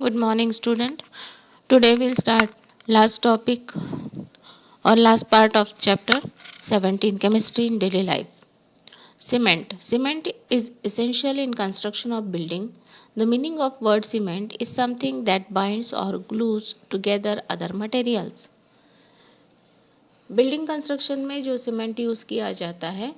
Good morning, student. Today we'll start last topic or last part of chapter 17, Chemistry in Daily Life. Cement. Cement is essential in construction of building. The meaning of word cement is something that binds or glues together other materials. Building construction में जो cement use किया जाता है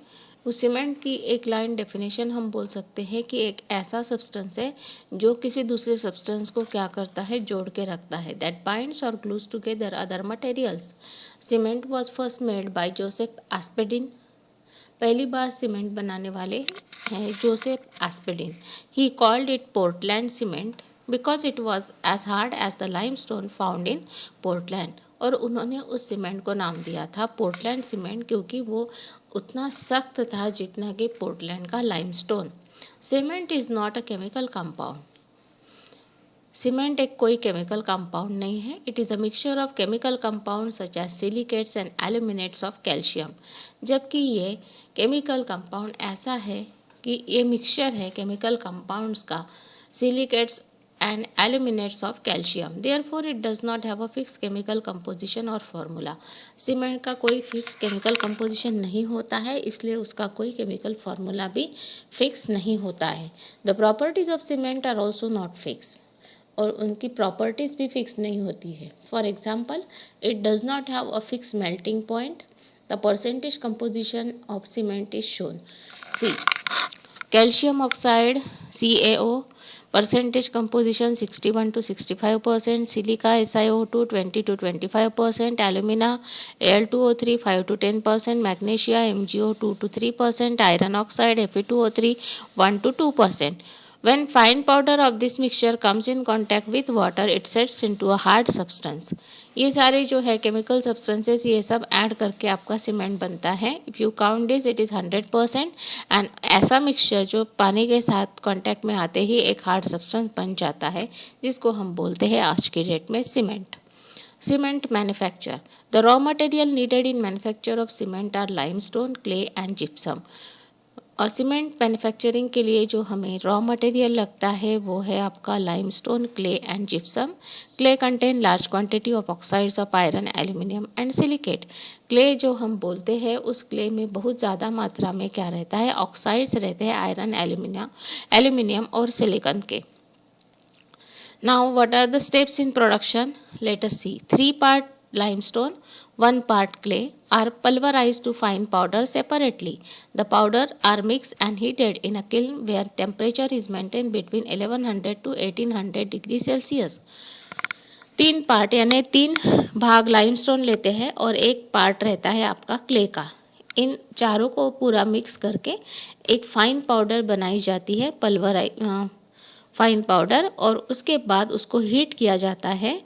उस cement की एक line definition हम बोल सकते हैं कि एक ऐसा सब्सटेंस है जो किसी दूसरे सब्सटेंस को क्या करता है, जोड़ के रखता है. दैट बाइंड्स और glues together other materials. Cement was first made by Joseph Aspdin. पहली बार सीमेंट बनाने वाले हैं Joseph Aspdin. He called it Portland cement because it was as hard as the limestone found in Portland. और उन्होंने उस cement को नाम दिया था पोर्टलैंड सीमेंट क्योंकि वो उतना सख्त था जितना कि पोर्टलैंड का limestone. Cement is not a chemical compound. Cement एक कोई केमिकल कंपाउंड नहीं है. It is a mixture of chemical compound such as silicates and aluminates of calcium. जबकि ये केमिकल कंपाउंड ऐसा है कि ये मिक्सचर है केमिकल कंपाउंड्स का, silicates and aluminates of calcium. Therefore, it does not have a fixed chemical composition or formula. Cement का कोई फिक्स केमिकल कंपोजिशन नहीं होता है, इसलिए उसका कोई केमिकल फार्मूला भी फिक्स नहीं होता है. The properties of cement are also not fix. और उनकी प्रॉपर्टीज़ भी फिक्स नहीं होती है. For example, it does not have a fix melting point. The percentage composition of cement is shown. C calcium oxide CaO percentage composition 61 to 65%, silica SiO2 20 to 25%, alumina Al2O3 5 to 10%, magnesia MgO 2 to 3%, iron oxide Fe2O3 1 to 2%. When fine powder of this mixture comes in contact with water, it sets into a hard substance. ये सारे जो है chemical substances ये सब add करके आपका cement बनता है. If you count this it is 100%. And ऐसा मिक्सचर जो पानी के साथ कांटेक्ट में आते ही एक हार्ड सब्सटेंस बन जाता है जिसको हम बोलते हैं आज की डेट में cement. Cement manufacture. The raw material needed in manufacture of cement are limestone, clay and gypsum. और सीमेंट मैन्युफैक्चरिंग के लिए जो हमें रॉ मटेरियल लगता है वो है आपका limestone, clay and gypsum. Clay contain large quantity of oxides of iron, aluminium and silicate. Clay जो हम बोलते हैं उस क्ले में बहुत ज़्यादा मात्रा में क्या रहता है, ऑक्साइड्स रहते हैं आयरन, एल्यूमिनियम और सिलिकॉन के. Now what are the steps in production? Let us see. 3 part limestone, 1 part clay are pulverized to fine powder separately. The powder are mixed and heated in a kiln where temperature is maintained between 1100 to 1800 degree Celsius. 3 part यानी 3 भाग limestone लेते हैं और 1 part रहता है आपका clay का. इन चारों को पूरा मिक्स करके एक फाइन पाउडर बनाई जाती है, फाइन पाउडर, और उसके बाद उसको हीट किया जाता है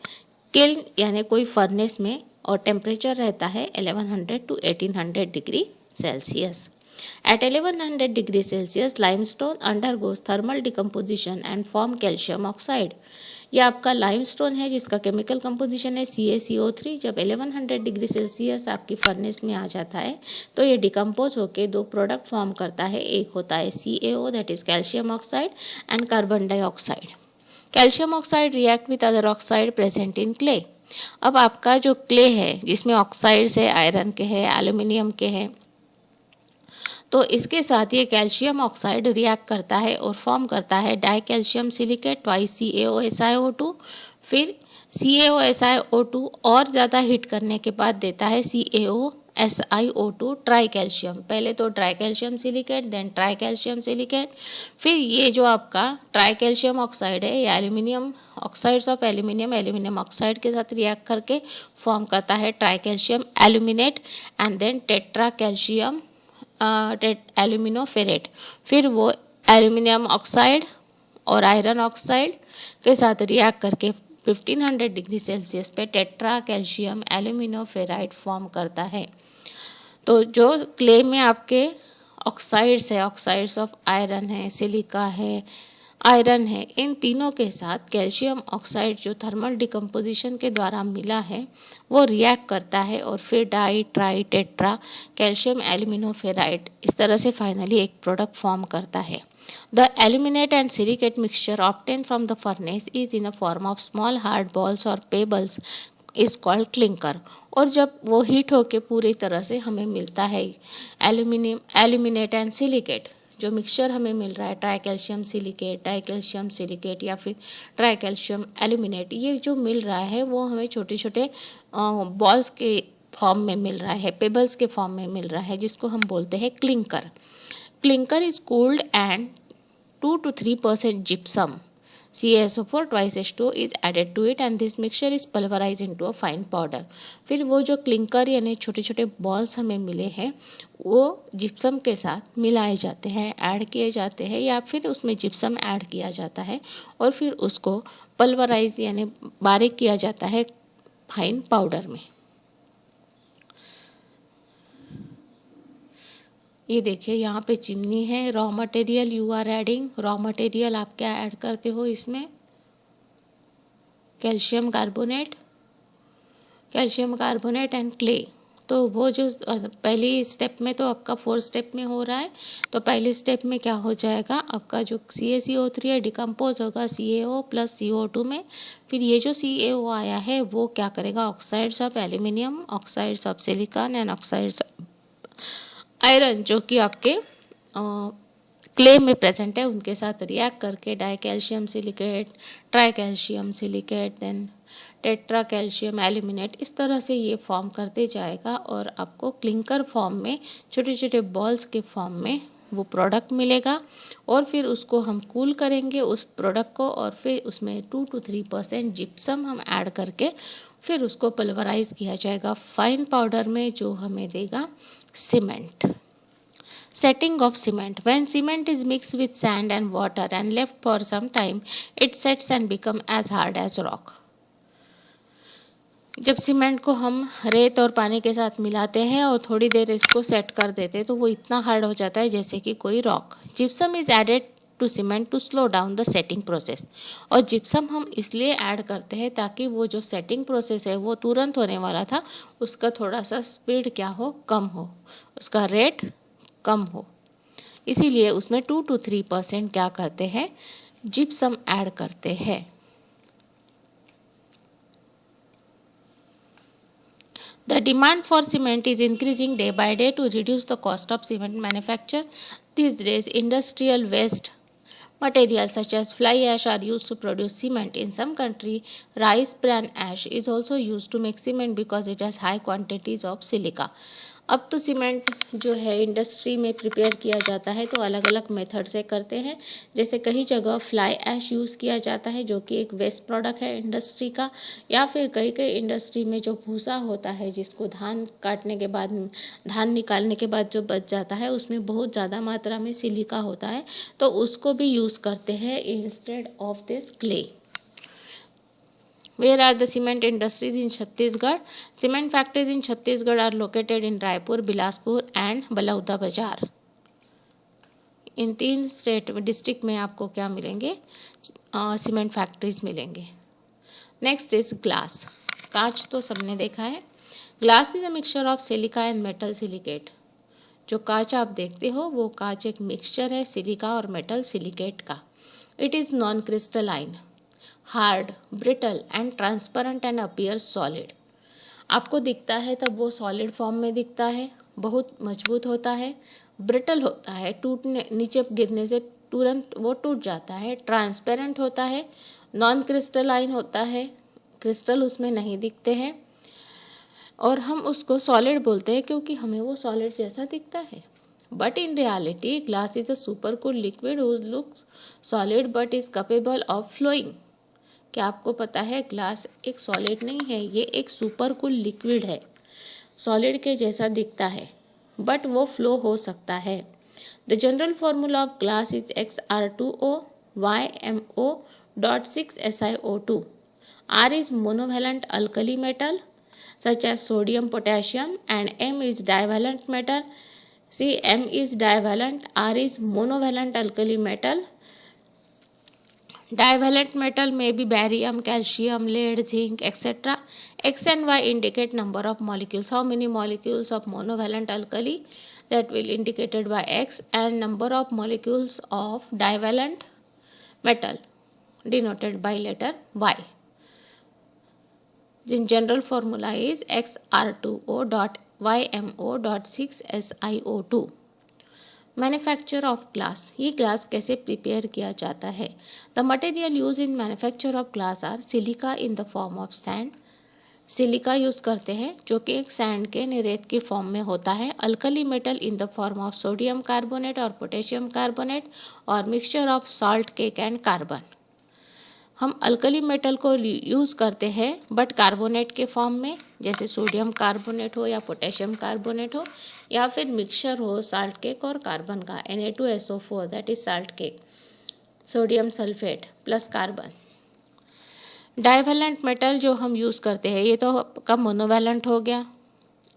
किल्न यानी कोई फर्नेस में, और टेम्परेचर रहता है 1100 to 1800 degree Celsius. At 1100 degree Celsius, limestone undergoes thermal decomposition and form calcium oxide. यह आपका लाइमस्टोन है जिसका केमिकल कंपोजिशन है CaCO3. जब 1100 डिग्री सेल्सियस आपकी फर्नेस में आ जाता है तो ये डिकम्पोज होकर 2 प्रोडक्ट फॉर्म करता है. एक होता है CaO that is calcium oxide and carbon dioxide. Calcium oxide react with other oxide present in clay. अब आपका जो क्ले है जिसमें ऑक्साइड्स है, आयरन के हैं, एल्यूमिनियम के हैं, तो इसके साथ ये कैल्शियम ऑक्साइड रिएक्ट करता है और फॉर्म करता है die calcium silicate twice CaOSiO2. फिर CaOSiO2 और ज़्यादा हीट करने के बाद देता है CaOSiO2 ट्राई कैल्शियम. पहले तो tri calcium silicate, then tri calcium silicate. फिर ये जो आपका ट्राई कैल्शियम ऑक्साइड है ये aluminium oxides of aluminium oxide के साथ रिएक्ट करके फॉर्म करता है tri calcium aluminate and then tetra calcium aluminoferrite. फिर वो एल्यूमिनियम ऑक्साइड और आयरन ऑक्साइड के साथ रिएक्ट करके 1500 डिग्री सेल्सियस पे टेट्रा कैल्शियम एल्यूमिनोफेराइड फॉर्म करता है. तो जो क्ले में आपके ऑक्साइड्स है, ऑक्साइड्स ऑफ आयरन है, सिलिका है, आयरन है। इन तीनों के साथ कैल्शियम ऑक्साइड जो थर्मल डिकम्पोजिशन के द्वारा मिला है वो रिएक्ट करता है और फिर डाई ट्राई टेट्रा कैल्शियम एल्यूमिनोफेराइड इस तरह से फाइनली एक प्रोडक्ट फॉर्म करता है। The aluminate and silicate mixture obtain from the furnace is in a form of small hard balls और पेबल्स इज कॉल्ड क्लिंकर। और जब वो हीट होके पूरी तरह से हमें मिलता है एल्यूमिनेट एंड सिलिकेट, जो मिक्सचर हमें मिल रहा है tri calcium silicate, die calcium silicate या फिर ट्राई कैल्शियम एल्यूमिनेट, ये जो मिल रहा है वो हमें छोटे छोटे बॉल्स के फॉर्म में मिल रहा है, पेबल्स के फॉर्म में मिल रहा है, जिसको हम बोलते हैं clinker. Clinker is cooled and 2 to 3% gypsum CaSO4 twice H2O is added to it and this mixture is pulverized into a fine powder। फिर वो जो क्लिंकर यानी छोटे छोटे बॉल्स हमें मिले हैं वो जिप्सम के साथ मिलाए जाते हैं, ऐड किए जाते हैं या फिर उसमें जिप्सम ऐड किया जाता है और फिर उसको पल्वराइज यानी बारीक किया जाता है फाइन पाउडर में। ये देखिए यहाँ पे चिमनी है। Raw material you are adding, raw material आप क्या ऐड करते हो इसमें? Calcium carbonate and clay. तो वो जो पहली स्टेप में तो आपका 4 स्टेप में हो रहा है, तो पहली स्टेप में क्या हो जाएगा आपका जो CaCO3 है डिकम्पोज होगा CaO प्लस CO2 में। फिर ये जो CaO आया है वो क्या करेगा, oxides of aluminium, oxides of silicon and oxides iron जो कि आपके क्ले में प्रेजेंट है उनके साथ रिएक्ट करके di calcium silicate, tri calcium silicate, then tetra calcium aluminate, इस तरह से ये फॉर्म करते जाएगा और आपको क्लिंकर फॉर्म में छोटे छोटे बॉल्स के फॉर्म में वो प्रोडक्ट मिलेगा। और फिर उसको हम कूल करेंगे उस प्रोडक्ट को और फिर उसमें 2 to 3% जिप्सम हम ऐड करके फिर उसको पल्वराइज किया जाएगा फाइन पाउडर में, जो हमें देगा cement. Setting of cement. When cement is mixed with sand and water and left for some time, it sets and become as hard as rock। जब सीमेंट को हम रेत और पानी के साथ मिलाते हैं और थोड़ी देर इसको सेट कर देते हैं तो वो इतना हार्ड हो जाता है जैसे कि कोई rock. Gypsum is added to cement to slow down the setting process. और जिप्सम हम इसलिए ऐड करते हैं ताकि वो जो सेटिंग प्रोसेस है वो तुरंत होने वाला था उसका थोड़ा सा स्पीड क्या हो, कम हो, उसका रेट कम हो, इसीलिए उसमें 2 to 3% क्या करते हैं, जिप्सम ऐड करते हैं। The demand for cement is increasing day by day to reduce the cost of cement manufacture. These days, industrial waste materials such as fly ash are used to produce cement. In some country, rice bran ash is also used to make cement because it has high quantities of silica। अब तो cement जो है industry में prepare किया जाता है तो अलग अलग मेथड से करते हैं। जैसे कई जगह फ्लाई ऐश यूज़ किया जाता है जो कि एक वेस्ट प्रोडक्ट है इंडस्ट्री का, या फिर कई कई इंडस्ट्री में जो भूसा होता है जिसको धान काटने के बाद, धान निकालने के बाद जो बच जाता है उसमें बहुत ज़्यादा मात्रा में सिलिका होता है तो उसको भी यूज़ करते हैं instead of this clay. Where are the cement industries in Chhattisgarh? Cement factories in Chhattisgarh are located in Raipur, Bilaspur and Balauda Bazaar। In 3 state में डिस्ट्रिक्ट में आपको क्या मिलेंगे, सीमेंट फैक्ट्रीज मिलेंगे। Next is glass. कांच तो सबने देखा है। Glass is a mixture of silica and metal silicate. जो कांच आप देखते हो वो कांच एक मिक्सचर है सिलिका और मेटल सिलिकेट का। It is non crystalline, hard, brittle and transparent and appear solid. आपको दिखता है तब वो सॉलिड फॉर्म में दिखता है, बहुत मजबूत होता है, ब्रिटल होता है, टूटने नीचे गिरने से तुरंत वो टूट जाता है, ट्रांसपेरेंट होता है, नॉन क्रिस्टलाइन होता है, क्रिस्टल उसमें नहीं दिखते हैं और हम उसको सॉलिड बोलते हैं क्योंकि हमें वो सॉलिड जैसा दिखता है। But in reality glass is a super cool liquid whose looks solid but is capable of flowing. क्या आपको पता है ग्लास एक सॉलिड नहीं है, ये एक सुपर कूल लिक्विड है, सॉलिड के जैसा दिखता है बट वो फ्लो हो सकता है। The general formula of glass is Xr2O YMO.6SiO2। R is monovalent alkali metal such as sodium, potassium and M is divalent metal। See, M is divalent, R is monovalent alkali metal Divalent metal may be barium, calcium, lead, zinc, etc. X and Y indicate number of molecules. How many molecules of monovalent alkali, that will indicated by X, and number of molecules of divalent metal denoted by letter Y. The general formula is Xr2O dot YMO dot 6SiO2. Manufacture of glass, ये glass कैसे prepare किया जाता है? The material use in manufacture of glass are silica in the form of sand, silica use करते हैं जो कि एक सैंड के रेत की फॉर्म में होता है। Alkali metal in the form of sodium carbonate और पोटेशियम कार्बोनेट और mixture of salt cake and carbon. हम अल्कली मेटल को यूज़ करते हैं बट कार्बोनेट के फॉर्म में, जैसे सोडियम कार्बोनेट हो या पोटेशियम कार्बोनेट हो, या फिर मिक्सचर हो साल्ट केक और कार्बन का, Na2SO4 that is salt cake, sodium sulphate plus carbon. Divalent metal जो हम यूज़ करते हैं, ये तो आपका मोनोवैलेंट हो गया,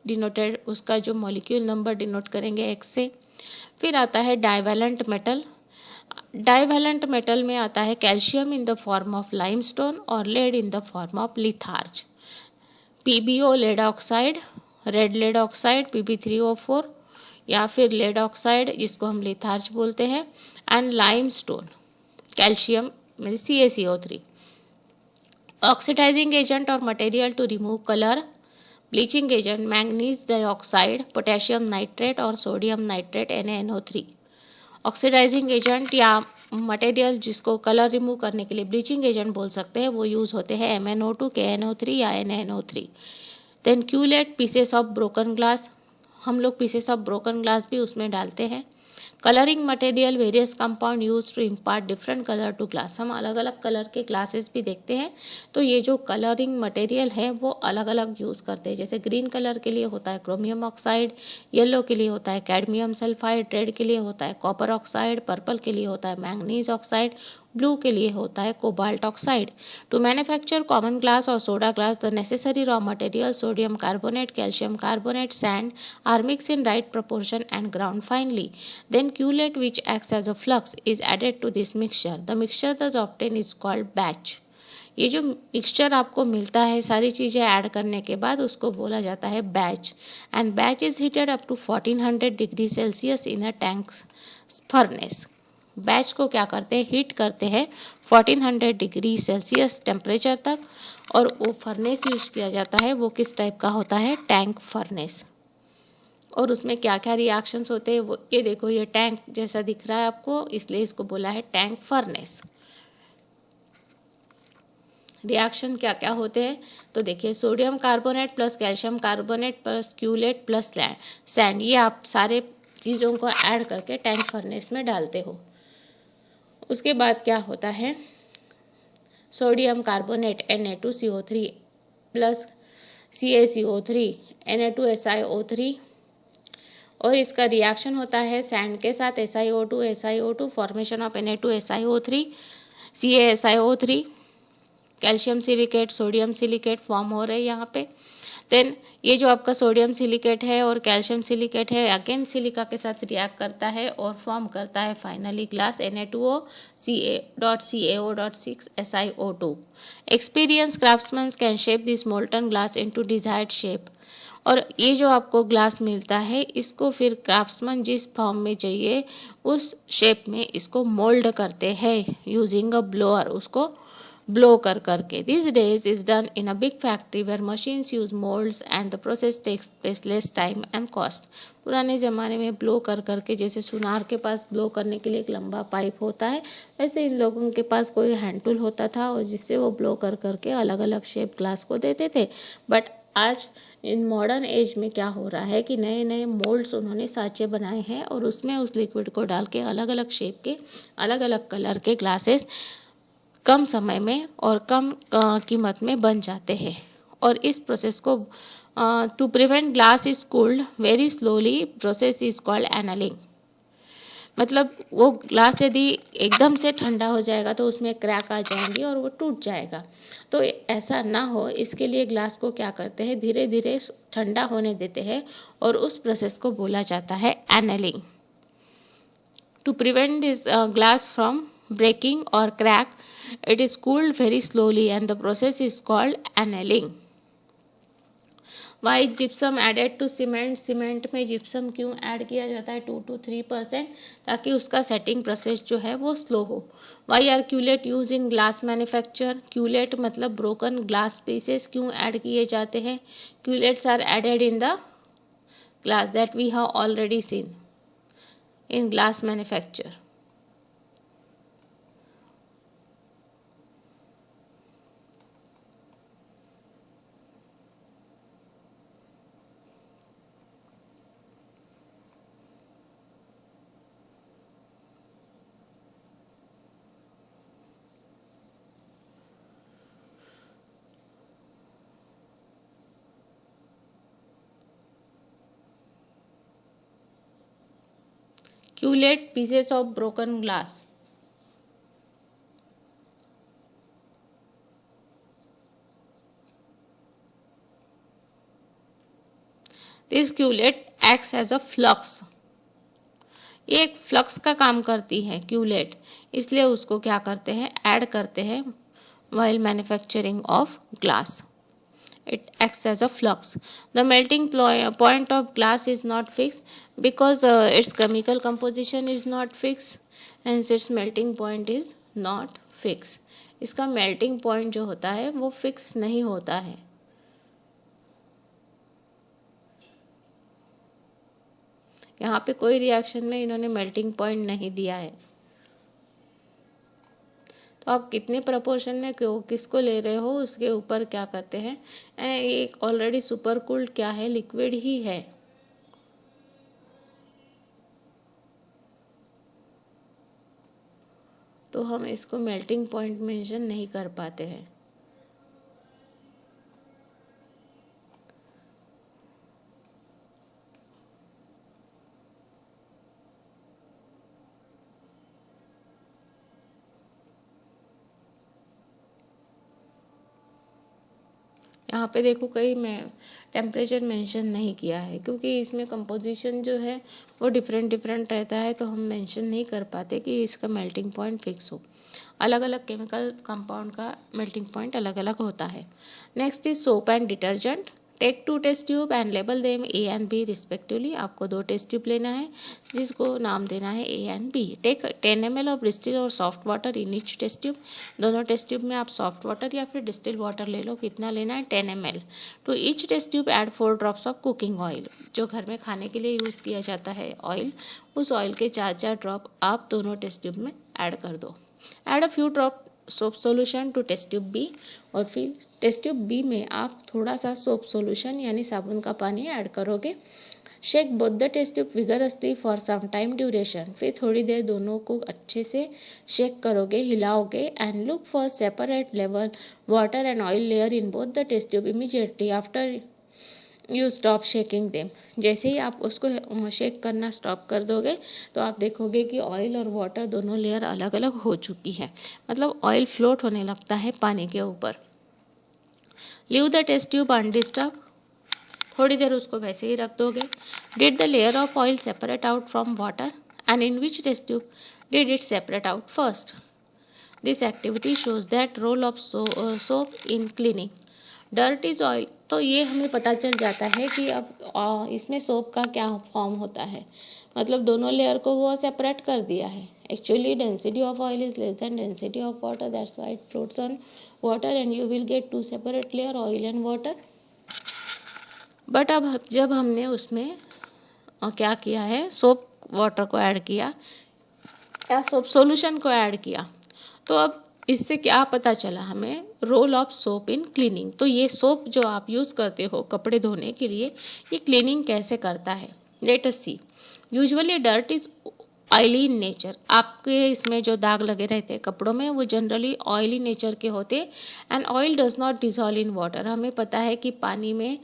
डिनोटेड उसका जो मॉलिक्यूल नंबर डिनोट करेंगे X से। फिर आता है डाइवैलेंट मेटल। डाइवैलेंट मेटल में आता है calcium in the form of limestone और lead in the form of litharge. PbO lead oxide, red lead oxide Pb3O4, या फिर लेड ऑक्साइड जिसको हम लिथार्ज बोलते हैं, and limestone calcium CaCO3। Oxidising agent और material to remove colour, bleaching agent manganese dioxide, potassium nitrate और sodium nitrate NaNO3। Oxidising agent या material जिसको कलर रिमूव करने के लिए ब्लीचिंग एजेंट बोल सकते हैं, वो यूज़ होते हैं MnO2, KNO3 या NaNO3। Then cullet, pieces of broken glass, हम लोग पीसेस ऑफ ब्रोकन ग्लास भी उसमें डालते हैं। Colouring material, various compound use to impart different colour to glass, हम अलग अलग कलर के ग्लासेस भी देखते हैं, तो ये जो कलरिंग मटेरियल है वो अलग अलग यूज़ करते हैं। जैसे ग्रीन कलर के लिए होता है क्रोमियम ऑक्साइड, येलो के लिए होता है कैडमियम सल्फाइड, रेड के लिए होता है कॉपर ऑक्साइड, पर्पल के लिए होता है मैंगनीज ऑक्साइड, ब्लू के लिए होता है cobalt oxide. To manufacture common glass और soda glass, the necessary raw material sodium carbonate, calcium carbonate, sand are mixed in right proportion and ground finely. Then chelate, which acts as a flux, is added to this mixture. The mixture thus obtained is called batch. ये जो mixture आपको मिलता है सारी चीज़ें add करने के बाद, उसको बोला जाता है batch. And batch is heated up to 1400 degree Celsius in a tank furnace. Batch को क्या करते हैं, हीट करते हैं 1400 डिग्री सेल्सियस टेम्परेचर तक, और वो फर्नेस यूज़ किया जाता है वो किस टाइप का होता है, टैंक फर्नेस। और उसमें क्या क्या रिएक्शंस होते हैं वो ये देखो, ये टैंक जैसा दिख रहा है आपको, इसलिए इसको बोला है टैंक फर्नेस। रिएक्शन क्या क्या होते हैं तो देखिए, sodium carbonate plus calcium carbonate plus culotte plus sand, ये आप सारे चीज़ों को ऐड करके टैंक फर्नेस में डालते हो। उसके बाद क्या होता है, sodium carbonate Na2CO3 plus CaCO3 Na2SiO3, और इसका रिएक्शन होता है सैंड के साथ SiO2 formation of Na2SiO3 CaSiO3, calcium silicate sodium silicate form हो रहे हैं यहाँ पे। देन ये जो आपका सोडियम सिलिकेट है और कैल्शियम सिलिकेट है, अगेन सिलिका के साथ रिएक्ट करता है और फॉर्म करता है finally glass Na2O CaCO.6SiO2। Experience craftsman can shape this molten glass into desired shape. और ये जो आपको ग्लास मिलता है, इसको फिर क्राफ्ट्समैन जिस फॉर्म में चाहिए उस शेप में इसको मोल्ड करते हैं यूजिंग अ ब्लोअर, उसको ब्लो कर करके। This days is done in a big factory where machines use moulds and the process takes place less time and cost. पुराने ज़माने में ब्लो कर करके, जैसे सुनार के पास ब्लो करने के लिए एक लंबा पाइप होता है, वैसे इन लोगों के पास कोई हैंड टूल होता था और जिससे वो ब्लो कर करके अलग अलग शेप ग्लास को देते थे। बट आज इन मॉडर्न एज में क्या हो रहा है कि नए नए मोल्ड्स उन्होंने सांचे बनाए हैं और उसमें उस लिक्विड को डाल के अलग अलग शेप के अलग अलग कलर के ग्लासेस कम समय में और कम कीमत में बन जाते हैं। और इस प्रोसेस को to prevent glass is cooled very slowly, process is called annealing. मतलब वो ग्लास यदि एकदम से ठंडा हो जाएगा तो उसमें क्रैक आ जाएंगी और वो टूट जाएगा। तो ऐसा ना हो, इसके लिए ग्लास को क्या करते हैं, धीरे धीरे ठंडा होने देते हैं और उस प्रोसेस को बोला जाता है annealing. To prevent this glass from breaking or crack, it is cooled very slowly and the process is called annealing. Why gypsum added to cement, cement में जिप्सम क्यों ऐड किया जाता है 2 to 3%, ताकि उसका सेटिंग प्रोसेस जो है वो स्लो हो. Why are cullet use in glass manufacture, cullet मतलब ब्रोकन ग्लास पीसेस क्यों ऐड किए जाते हैं. Cullets are added in the glass that we have already seen in glass manufacture. Culate pieces of broken glass. This culate acts as a flux. ये एक flux का काम करती है क्यूलेट, इसलिए उसको क्या करते हैं, ऐड करते हैं while manufacturing of glass. It acts as a flux. The melting point of glass is not fixed because its chemical composition is not fixed, hence its melting point is not fixed. इसका melting point जो होता है वो fix नहीं होता है. यहाँ पे कोई रिएक्शन में इन्होंने मेल्टिंग पॉइंट नहीं दिया है. तो आप कितने प्रपोर्शन में किसको ले रहे हो उसके ऊपर क्या करते हैं. एक ऑलरेडी सुपर कूल्ड क्या है, लिक्विड ही है. तो हम इसको मेल्टिंग पॉइंट मेंशन नहीं कर पाते हैं. यहाँ पे देखो कहीं मैं टेम्परेचर मेंशन नहीं किया है क्योंकि इसमें कंपोजिशन जो है वो डिफरेंट रहता है, तो हम मेंशन नहीं कर पाते कि इसका मेल्टिंग पॉइंट फिक्स हो. अलग अलग केमिकल कंपाउंड का मेल्टिंग पॉइंट अलग अलग होता है. Next is soap and detergent. Take 2 test tube and label them A and B respectively. आपको 2 टेस्ट ट्यूब लेना है जिसको नाम देना है A and B. Take 10 ml of distil और soft water in each test tube. दोनों टेस्ट ट्यूब में आप सॉफ्ट वाटर या फिर डिस्टिल वाटर ले लो. कितना लेना है, 10 ml. To each test tube add 4 drops of cooking oil. जो घर में खाने के लिए यूज़ किया जाता है ऑयल, उस ऑयल के 4 ड्रॉप आप दोनों टेस्ट ट्यूब में ऐड कर दो. Add a few drop soap solution to test tube B. और फिर टेस्ट ट्यूब बी में आप थोड़ा सा सोप सॉल्यूशन यानी साबुन का पानी ऐड करोगे. Shake both the test tube vigorously for some time duration. फिर थोड़ी देर दोनों को अच्छे से शेक करोगे, हिलाओगे. And look for separate level water and oil layer in both the test tube immediately after you stop shaking them. जैसे ही आप उसको शेक करना स्टॉप कर दोगे तो आप देखोगे कि ऑयल और वाटर दोनों लेयर अलग अलग हो चुकी है, मतलब ऑयल फ्लोट होने लगता है पानी के ऊपर. Leave the test tube undisturbed. थोड़ी देर उसको वैसे ही रख दोगे. Did the layer of oil separate out from water and in which test tube did it separate out first. This activity shows that role of soap in cleaning. Dirt is oil. तो ये हमें पता चल जाता है कि अब इसमें सोप का क्या फॉर्म होता है, मतलब दोनों लेयर को वो सेपरेट कर दिया है. Actually density of oil is less than density of water, that's why it floats on water and you will get 2 separate layer oil and water. But अब जब हमने उसमें क्या किया है, सोप वाटर को ऐड किया या सोप सॉल्यूशन को ऐड किया, तो अब इससे क्या पता चला हमें, role of soap in cleaning. तो ये सोप जो आप यूज़ करते हो कपड़े धोने के लिए, ये क्लीनिंग कैसे करता है. Let us see. Usually dirt is oily in nature. आपके इसमें जो दाग लगे रहते हैं कपड़ों में वो जनरली ऑयली नेचर के होते. And oil does not dissolve in water. हमें पता है कि पानी में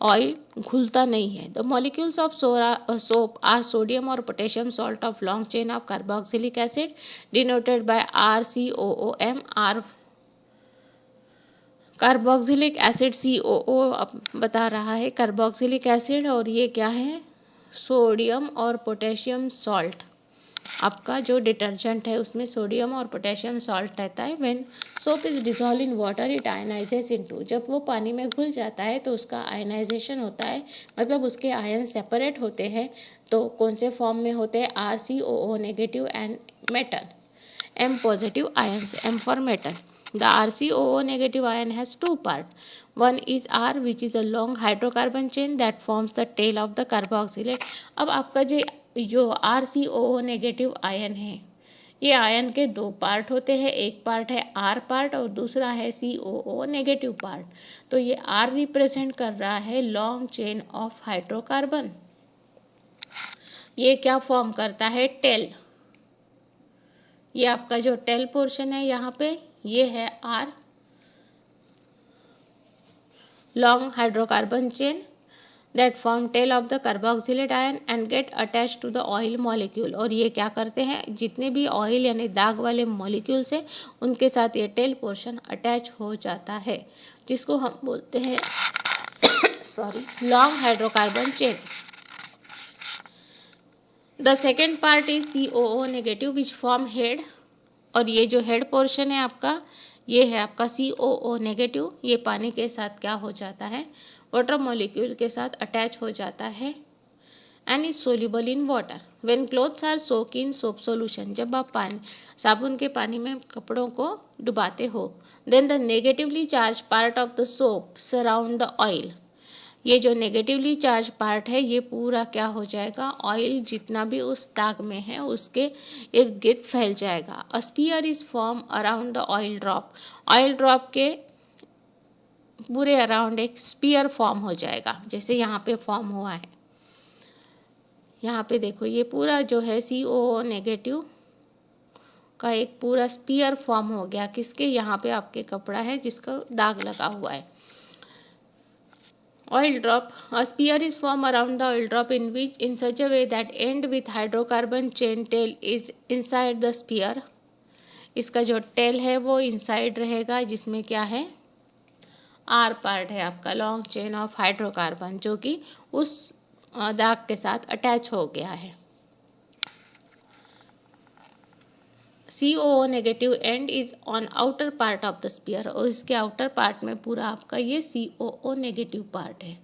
ऑयल घुलता नहीं है. The molecules of soap are sodium और potassium salt of long chain of carboxylic acid denoted by RCOOM. R carboxylic acid COO बता रहा है कार्बोक्सिलिक एसिड, और ये क्या है, सोडियम और पोटेशियम सॉल्ट. आपका जो डिटर्जेंट है उसमें सोडियम और पोटेशियम सॉल्ट रहता है। When soap is dissolve in water it ionizes into, जब वो पानी में घुल जाता है तो उसका आयनाइजेशन होता है, मतलब उसके आयन सेपरेट होते हैं। तो कौन से फॉर्म में होते हैं? RCOO negative and metal, M positive ions, M for metal. The RCOO negative ion has two parts. One is R, which is a long hydrocarbon chain that forms the tail of the carboxylate. अब आपका जो RCOO negative ion है, ये ion के दो part होते हैं। एक पार्ट है R पार्ट और दूसरा है COO नेगेटिव पार्ट। तो ये R रिप्रेजेंट कर रहा है लॉन्ग चेन ऑफ हाइड्रोकार्बन। ये क्या फॉर्म करता है? टेल। ये आपका जो टेल पोर्शन है यहाँ पे, ये है R, long hydrocarbon chain that form tail of the carboxylate ion and get attach to the oil molecule. और ये क्या करते हैं? जितने भी ऑयल यानी दाग वाले मॉलिक्यूल्स है उनके साथ ये टेल पोर्शन अटैच हो जाता है, जिसको हम बोलते हैं long hydrocarbon chain. The second part is COO negative which form head, और ये जो हेड पोर्शन है आपका, ये है आपका COO नेगेटिव। ये पानी के साथ क्या हो जाता है? वाटर मॉलिक्यूल के साथ अटैच हो जाता है and is soluble in water. When clothes are soak in soap solution, जब आप साबुन के पानी में कपड़ों को डुबाते हो, then the negatively charge part of the soap surround the oil. ये जो नेगेटिवली चार्ज पार्ट है ये पूरा क्या हो जाएगा? ऑयल जितना भी उस दाग में है उसके इर्द गिर्द फैल जाएगा। अ sphere is form around the oil drop. Oil drop के पूरे अराउंड एक स्पीयर फॉर्म हो जाएगा, जैसे यहाँ पे फॉर्म हुआ है। यहाँ पे देखो ये पूरा जो है COO नेगेटिव का एक पूरा स्पीयर फॉर्म हो गया। किसके? यहाँ पे आपके कपड़ा है जिसका दाग लगा हुआ है। Oil drop. A spear is formed around the oil drop in such a way that end with hydrocarbon chain tail is inside the spear. इसका जो टेल है वो इनसाइड रहेगा, जिसमें क्या है? R पार्ट है आपका लॉन्ग चेन ऑफ हाइड्रोकार्बन, जो कि उस दाग के साथ अटैच हो गया है। COO negative end is on outer part of the sphere, और इसके आउटर पार्ट में पूरा आपका ये COO नेगेटिव पार्ट है,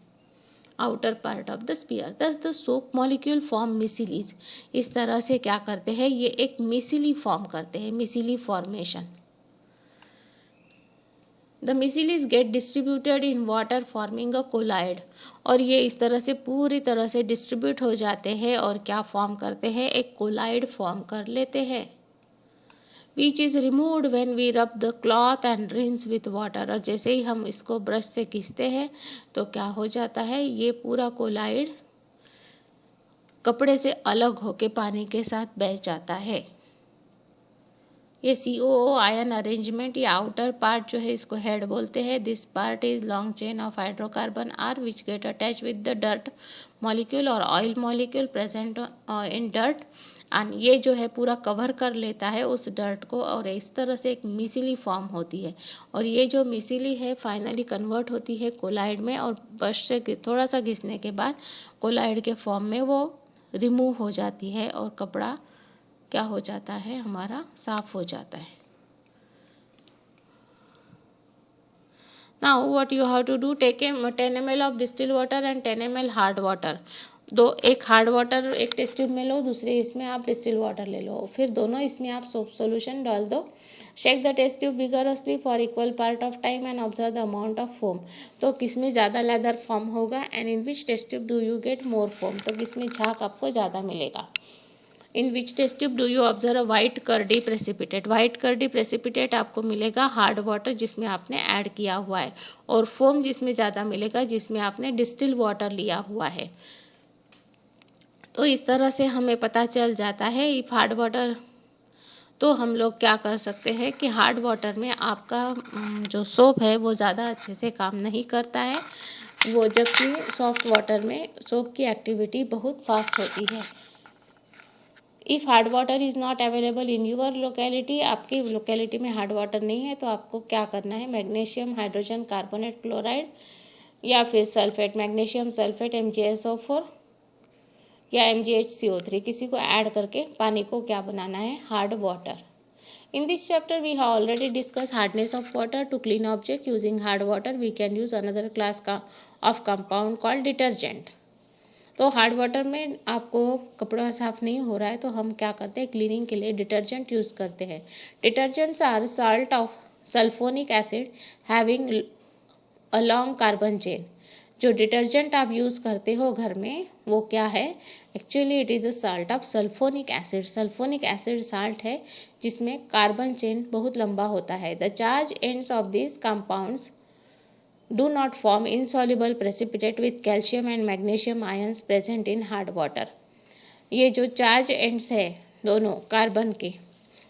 outer part of the sphere. Thus the soap molecule form micelles. इस तरह से क्या करते हैं? ये एक मिसिली फॉर्म करते हैं, micelle formation. The micelles get distributed in water forming a colloid, और ये इस तरह से पूरी तरह से डिस्ट्रीब्यूट हो जाते हैं और क्या फॉर्म करते हैं? एक कोलाइड फॉर्म कर लेते हैं, which is removed when we rub the cloth and rinse with water. और जैसे ही हम इसको ब्रश से घिसते हैं तो क्या हो जाता है? ये पूरा कोलाइड कपड़े से अलग होके पानी के साथ बह जाता है। ये COO आयन अरेंजमेंट, ये आउटर पार्ट जो है इसको हेड बोलते हैं। This part is long chain of hydrocarbon R which get attach with the dirt molecule और oil molecule present in dirt, and ये जो है पूरा कवर कर लेता है उस डर्ट को, और इस तरह से एक मिसिली फॉर्म होती है। और ये जो मिसिली है फाइनली कन्वर्ट होती है कोलाइड में, और ब्रश से थोड़ा सा घिसने के बाद कोलाइड के फॉर्म में वो रिमूव हो जाती है और कपड़ा क्या हो जाता है? हमारा साफ हो जाता है। Now what you have to do, take 10 ml of distilled water and 10 ml hard water. एक हार्ड वाटर एक टेस्ट ट्यूब में लो, दूसरे इसमें आप डिस्टिल वाटर ले लो, फिर दोनों इसमें आप सोप सॉल्यूशन डाल दो। Shake the test tube vigorously for equal part of time and observe the amount of foam. तो किसमें ज़्यादा लेदर फॉर्म होगा? And in which test tube do you get more foam, तो किसमें झाग आपको ज़्यादा मिलेगा। In which test tube do you observe white curdy precipitate. White curdy precipitate आपको मिलेगा हार्ड वाटर जिसमें आपने ऐड किया हुआ है, और फोम जिसमें ज़्यादा मिलेगा जिसमें आपने डिस्टिल वाटर लिया हुआ है। तो इस तरह से हमें पता चल जाता है इफ हार्ड वाटर। तो हम लोग क्या कर सकते हैं कि हार्ड वाटर में आपका जो सोप है वो ज़्यादा अच्छे से काम नहीं करता है, वो जबकि सॉफ्ट वाटर में सोप की एक्टिविटी बहुत फास्ट होती है। If hard water is not available in your locality, आपकी लोकेलिटी में हार्ड वाटर नहीं है, तो आपको क्या करना है? मैग्नीशियम हाइड्रोजन कार्बोनेट क्लोराइड या फिर सल्फेट, मैग्नीशियम सल्फेट MgSO4 या MgHCO3, किसी को ऐड करके पानी को क्या बनाना है, hard water. In this chapter we have already discussed hardness of water. To clean object using hard water we can use another class of compound called detergent. तो hard water में आपको कपड़ा साफ नहीं हो रहा है तो हम क्या करते हैं, क्लीनिंग के लिए डिटर्जेंट यूज़ करते हैं। Detergents are salt of sulphonic acid having a long carbon chain. जो डिटर्जेंट आप यूज़ करते हो घर में वो क्या है, actually it is a salt of sulphonic acid. Sulphonic acid salt है जिसमें कार्बन चेन बहुत लंबा होता है। The charge ends of this compounds do not form insoluble precipitate with calcium and magnesium ions present in hard water। ये जो charge ends है दोनों कार्बन के,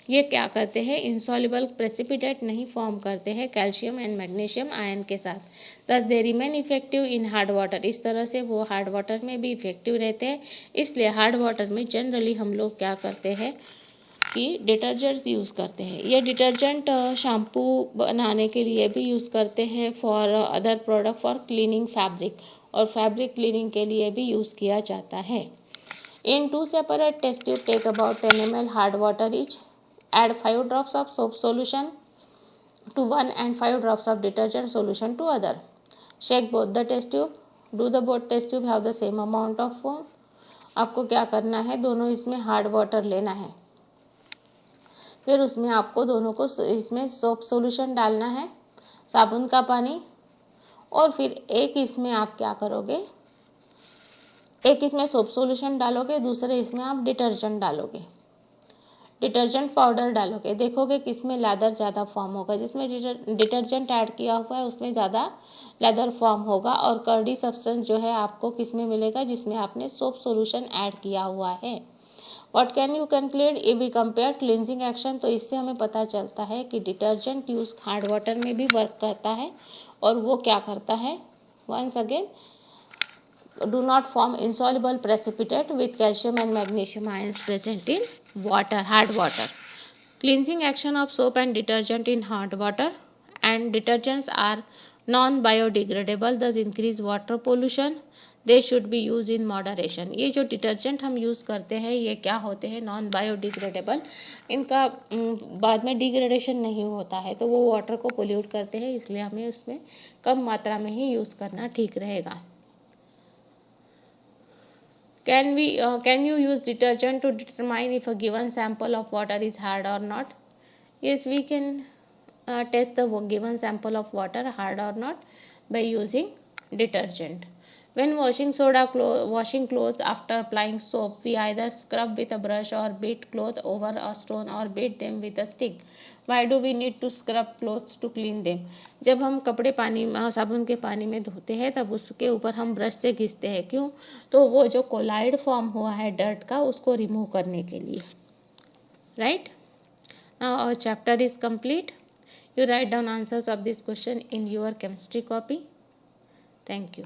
ये क्या करते हैं, इंसॉल्युबल प्रेसिपिटेट नहीं फॉर्म करते हैं कैल्शियम एंड मैग्नीशियम आयन के साथ। दस they remain effective in hard water. इस तरह से वो हार्ड वाटर में भी इफेक्टिव रहते हैं। इसलिए हार्ड वाटर में जनरली हम लोग क्या करते हैं कि डिटर्जेंट्स यूज़ करते हैं। ये डिटर्जेंट शैम्पू बनाने के लिए भी यूज़ करते हैं, for other product for cleaning fabric, और फैब्रिक क्लीनिंग के लिए भी यूज़ किया जाता है। इन 2 separate test tube take about 10 ml hard water each. Add 5 drops of soap solution to one and 5 drops of detergent solution to other. Shake both the test tube. Do the both test tube have the same amount of foam? आपको क्या करना है, दोनों इसमें hard water लेना है, फिर उसमें आपको दोनों को इसमें सोप सॉल्यूशन डालना है, साबुन का पानी, और फिर एक इसमें आप क्या करोगे, एक इसमें सोप सॉल्यूशन डालोगे, दूसरे इसमें आप डिटर्जेंट डालोगे, डिटर्जेंट पाउडर डालोगे। देखोगे किसमें लेदर ज़्यादा फॉर्म होगा, जिसमें डिटर्जेंट ऐड किया हुआ है उसमें ज़्यादा लेदर फॉर्म होगा, और कर्डी सब्सटेंस जो है आपको किसमें मिलेगा, जिसमें आपने सोप सॉल्यूशन ऐड किया हुआ है। What can you conclude if we compare cleansing action. तो इससे हमें पता चलता है कि डिटर्जेंट यूज़ हार्ड वाटर में भी वर्क करता है, और वो क्या करता है, once again do not form insoluble precipitate with calcium and magnesium ions present in water, hard water. Cleansing action of soap and detergent in hard water, and detergents are non-biodegradable, thus increase water pollution. They should be use in moderation. ये जो detergent हम use करते हैं ये क्या होते हैं, non biodegradable, इनका बाद में डिग्रेडेशन नहीं होता है, तो वो वाटर को पोल्यूट करते हैं, इसलिए हमें उसमें कम मात्रा में ही यूज़ करना ठीक रहेगा। Can you use detergent to determine if a given sample of water is hard or not? Yes, we can test the given sample of water hard or not by using detergent. When washing clothes after applying soap, we either scrub with a brush or beat cloth over a stone or beat them with a stick. Why do we need to scrub clothes to clean them? जब हम कपड़े साबुन के पानी में धोते हैं तब उसके ऊपर हम ब्रश से घिसते हैं, क्यों, तो वो जो कोलाइड फॉर्म हुआ है डर्ट का उसको रिमूव करने के लिए, right. Now our chapter is complete. You write down answers of this question in your chemistry copy. Thank you.